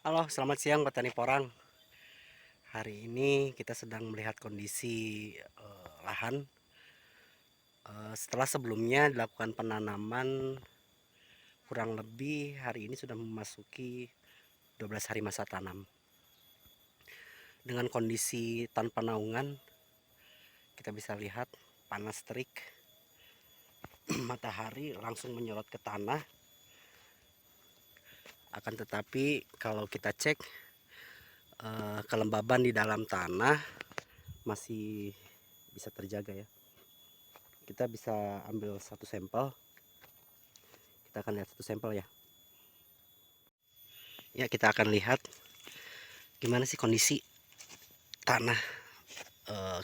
Halo, selamat siang petani porang. Hari ini kita sedang melihat kondisi lahan. Setelah sebelumnya dilakukan penanaman, kurang lebih hari ini sudah memasuki 12 hari masa tanam. Dengan kondisi tanpa naungan, kita bisa lihat panas terik, matahari langsung menyorot ke tanah. Akan tetapi kalau kita cek kelembaban di dalam tanah masih bisa terjaga ya. Kita bisa ambil satu sampel. Kita akan lihat satu sampel ya. Ya, kita akan lihat gimana sih kondisi tanah,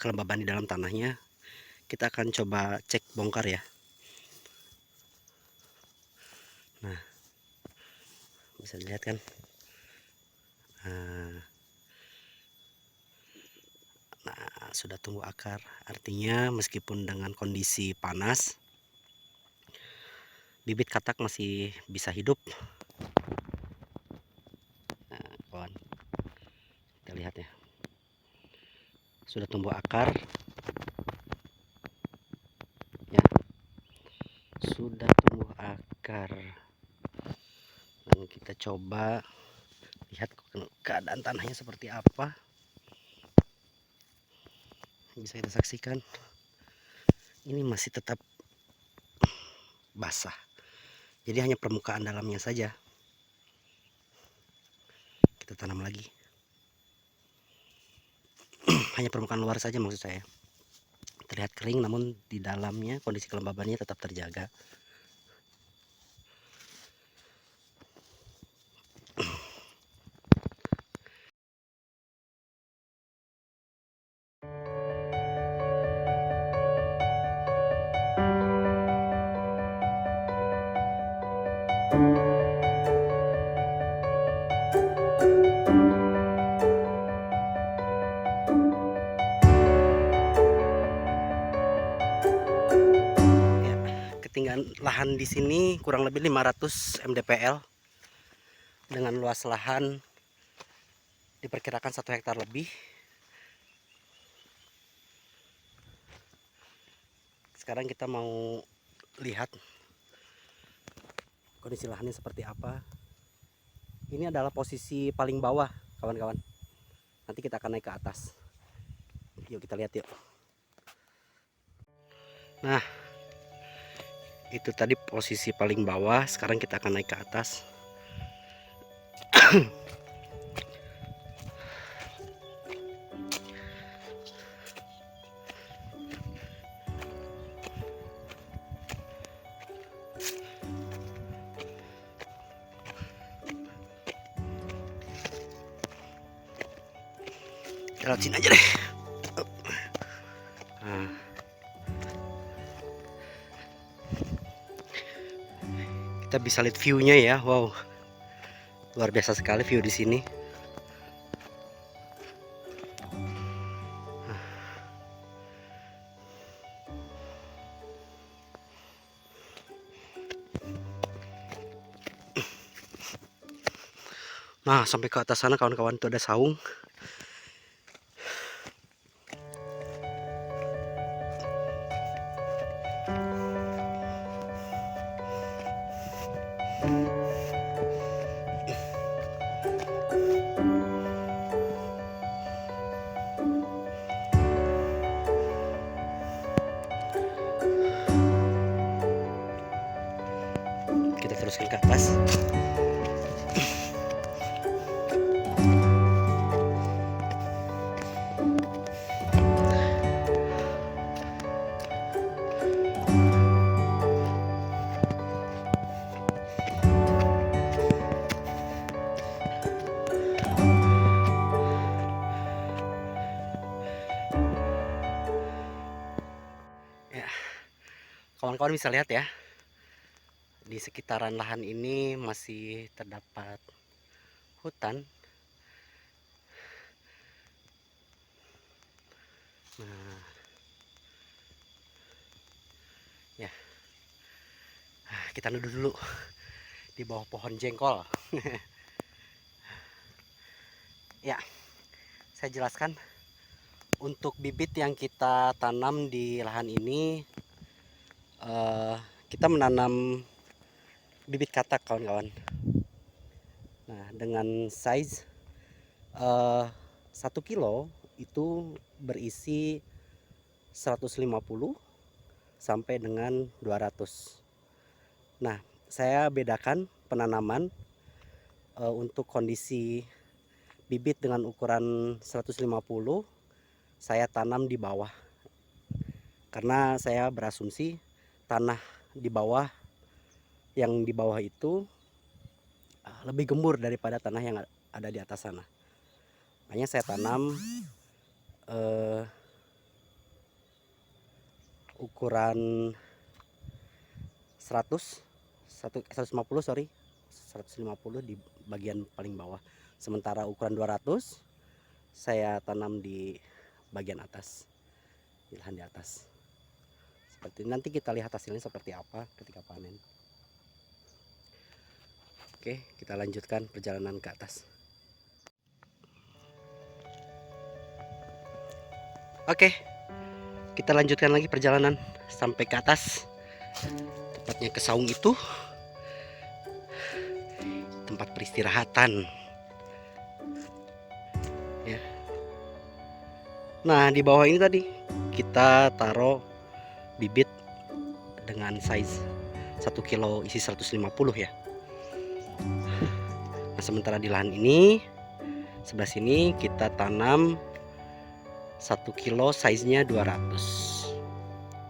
kelembaban di dalam tanahnya. Kita akan coba cek bongkar ya. Nah, bisa dilihat kan. Nah, sudah tumbuh akar. Artinya meskipun dengan kondisi panas, bibit katak masih bisa hidup. Nah, kawan, kita lihat ya. Sudah tumbuh akar. Ya, sudah tumbuh akar. Dan kita coba lihat keadaan tanahnya seperti apa. Bisa kita saksikan. Ini masih tetap basah. Jadi hanya permukaan dalamnya saja. Kita tanam lagi. Hanya permukaan luar saja maksud saya. Terlihat kering namun di dalamnya kondisi kelembabannya tetap terjaga. Ya, ketinggian lahan di sini kurang lebih 500 mdpl dengan luas lahan diperkirakan 1 hektar lebih. Sekarang kita mau lihat kondisi lahannya seperti apa. Ini adalah posisi paling bawah, kawan-kawan. Nanti kita akan naik ke atas. Yuk kita lihat yuk. Nah, itu tadi posisi paling bawah. Sekarang kita akan naik ke atas. Kita lewat sini aja deh. Nah, kita bisa lihat view-nya ya. Wow, luar biasa sekali view di sini. Nah, sampai ke atas sana kawan-kawan tuh ada saung. Kita teruskan ke atas. Ya, kawan-kawan bisa lihat ya, di sekitaran lahan ini masih terdapat hutan. Nah, ya, kita duduk dulu di bawah pohon jengkol. Ya, saya jelaskan. Untuk bibit yang kita tanam di lahan ini, kita menanam bibit katak, kawan-kawan. Nah, dengan size 1 kilo itu berisi 150 sampai dengan 200. Nah, saya bedakan penanaman untuk kondisi bibit dengan ukuran 150 saya tanam di bawah. Karena saya berasumsi tanah di bawah itu lebih gembur daripada tanah yang ada di atas sana. Makanya saya tanam ukuran 150 di bagian paling bawah. Sementara ukuran 200 saya tanam di bagian atas, di lahan di atas. Seperti nanti kita lihat hasilnya seperti apa ketika panen. Oke, kita lanjutkan perjalanan ke atas. Oke, kita lanjutkan lagi perjalanan sampai ke atas. Tepatnya ke saung itu, tempat peristirahatan. Ya. Nah, di bawah ini tadi kita taruh bibit dengan size 1 kilo isi 150 ya. Nah, sementara di lahan ini sebelah sini kita tanam 1 kilo size-nya 200.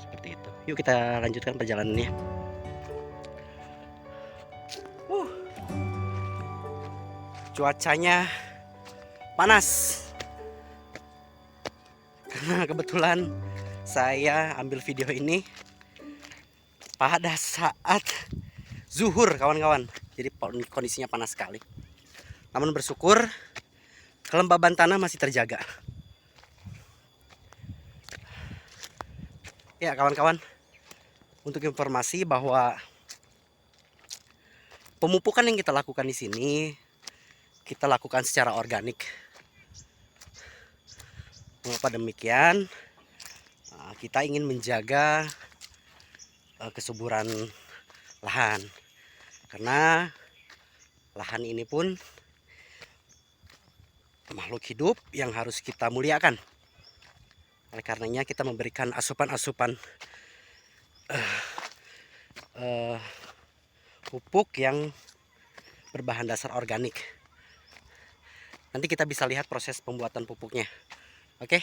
Seperti itu. Yuk kita lanjutkan perjalanannya. Cuacanya panas. Karena kebetulan saya ambil video ini pada saat zuhur, kawan-kawan. Jadi kondisinya panas sekali. Namun bersyukur kelembaban tanah masih terjaga. Ya, kawan-kawan, untuk informasi bahwa pemupukan yang kita lakukan di sini kita lakukan secara organik. Mengapa demikian? Kita ingin menjaga kesuburan lahan, karena lahan ini pun makhluk hidup yang harus kita muliakan. Oleh karenanya kita memberikan asupan-asupan pupuk yang berbahan dasar organik. Nanti kita bisa lihat proses pembuatan pupuknya. Oke.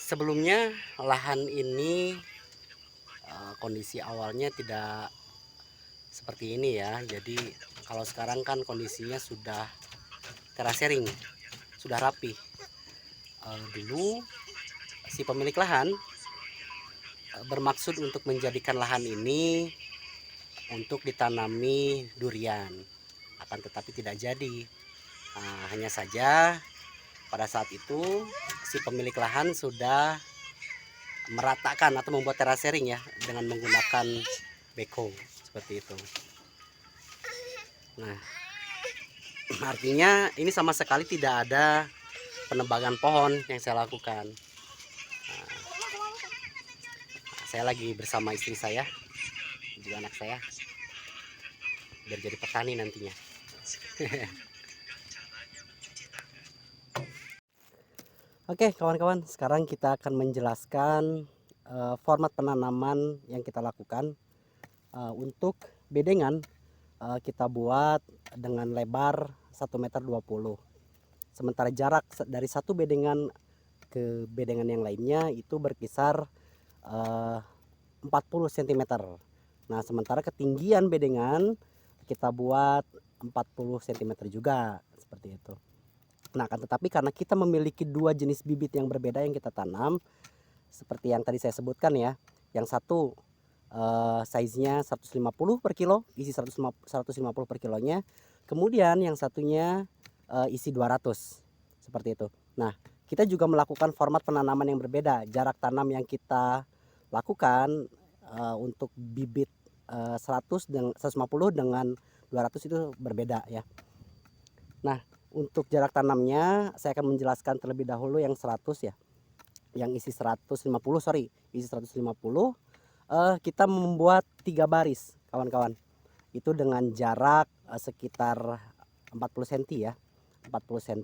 Sebelumnya lahan ini kondisi awalnya tidak seperti ini ya. Jadi kalau sekarang kan kondisinya sudah terasering, sudah rapi. Dulu si pemilik lahan bermaksud untuk menjadikan lahan ini untuk ditanami durian, akan tetapi tidak jadi. Hanya saja pada saat itu si pemilik lahan sudah meratakan atau membuat terasering ya dengan menggunakan beko seperti itu. Nah, artinya ini sama sekali tidak ada penebangan pohon yang saya lakukan. Saya lagi bersama istri saya, juga anak saya, biar jadi petani nantinya. Oke kawan-kawan, sekarang kita akan menjelaskan format penanaman yang kita lakukan. Untuk bedengan kita buat dengan lebar 1,20 meter. Sementara jarak dari satu bedengan ke bedengan yang lainnya itu berkisar 40 cm. Nah, sementara ketinggian bedengan kita buat 40 cm juga, seperti itu. Nah, kan tetapi karena kita memiliki dua jenis bibit yang berbeda yang kita tanam, seperti yang tadi saya sebutkan ya. Yang satu size-nya 150 per kilo, isi 150 per kilonya. Kemudian yang satunya isi 200, seperti itu. Nah, kita juga melakukan format penanaman yang berbeda. Jarak tanam yang kita lakukan untuk bibit 100 dan 150 dengan 200 itu berbeda ya. Nah, untuk jarak tanamnya saya akan menjelaskan terlebih dahulu yang 100 ya. Yang isi 150, isi 150. Kita membuat 3 baris kawan-kawan. Itu dengan jarak sekitar 40 cm ya. 40 cm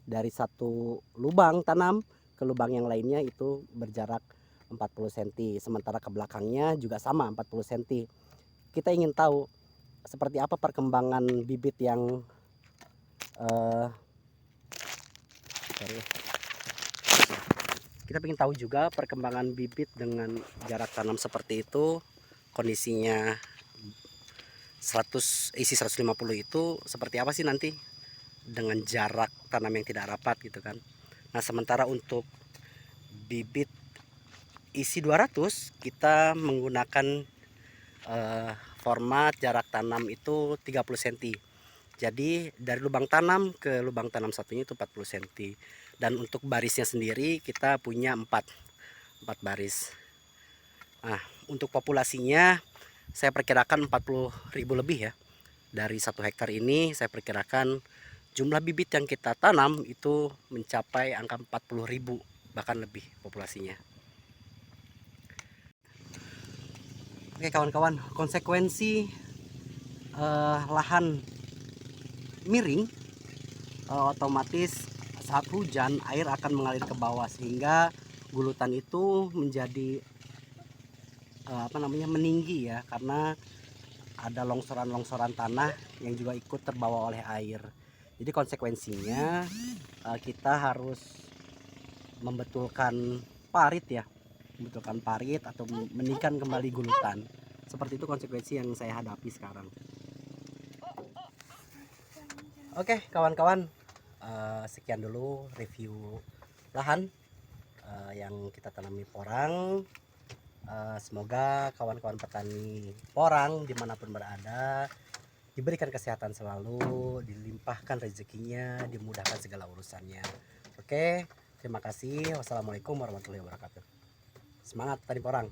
dari satu lubang tanam ke lubang yang lainnya itu berjarak 40 cm. Sementara ke belakangnya juga sama 40 cm. Kita ingin tahu seperti apa perkembangan bibit yang kita ingin tahu juga perkembangan bibit dengan jarak tanam seperti itu. Kondisinya 100 isi 150 itu seperti apa sih nanti dengan jarak tanam yang tidak rapat gitu kan. Nah, sementara untuk bibit isi 200 kita menggunakan format jarak tanam itu 30 cm. Jadi dari lubang tanam ke lubang tanam satunya itu 40 cm. Dan untuk barisnya sendiri kita punya 4 baris. Nah, untuk populasinya saya perkirakan 40.000 lebih ya. Dari 1 hektar ini saya perkirakan jumlah bibit yang kita tanam itu mencapai angka 40.000 bahkan lebih populasinya. Oke kawan-kawan, konsekuensi lahan miring otomatis saat hujan air akan mengalir ke bawah sehingga gulutan itu menjadi meninggi ya, karena ada longsoran-longsoran tanah yang juga ikut terbawa oleh air. Jadi konsekuensinya kita harus membetulkan parit ya, membetulkan parit atau meninggikan kembali gulutan. Seperti itu konsekuensi yang saya hadapi sekarang. Oke kawan-kawan, sekian dulu review lahan yang kita tanami porang. Semoga kawan-kawan petani porang dimanapun berada diberikan kesehatan selalu, dilimpahkan rezekinya, dimudahkan segala urusannya. Oke, terima kasih. Wassalamualaikum warahmatullahi wabarakatuh. Semangat petani porang.